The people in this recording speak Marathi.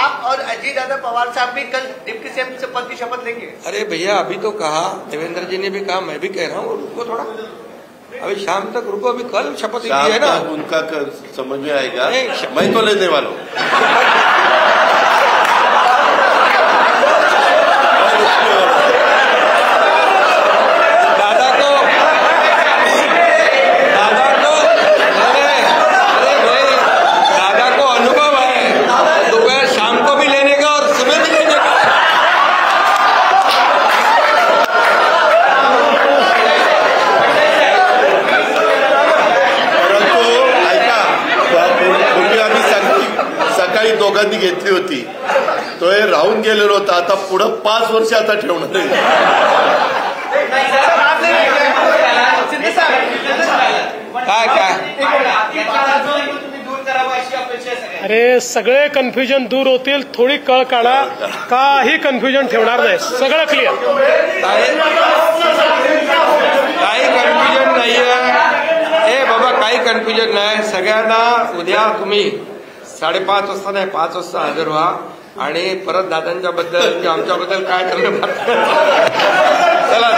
आप और अजीत दादा पवार साहब भी कल डिप्टी सीएम से पद की शपथ लेंगे? अरे भैया, अभी तो कहा, देवेंद्र जी ने भी कहा, मैं भी कह रहा हूँ, रुको थोड़ा, अभी शाम तक रुको, अभी कल शपथ ली है ना। उनका समझ में आएगा, मैं तो लेने वाला हूँ। दोघांनी घेतली होती, तो हे राहून गेलेलो होता, आता पुढे 5 वर्ष आता ठेवणार आहे। अरे सगळे कन्फ्युजन दूर होतील, थोडी कळ काढा, काही कन्फ्युजन ठेवणार नाही, सगळं क्लिअर। काही कन्फ्युजन नाहीये, ए बाबा, काही कन्फ्युजन नाही। सगळ्यांना उद्या तुम्ही 5:30 वाजता नाही, 5 वाजता हजर व्हा आणि परत दादांच्या बद्दल किंवा आमच्याबद्दल काय ठरलं चला।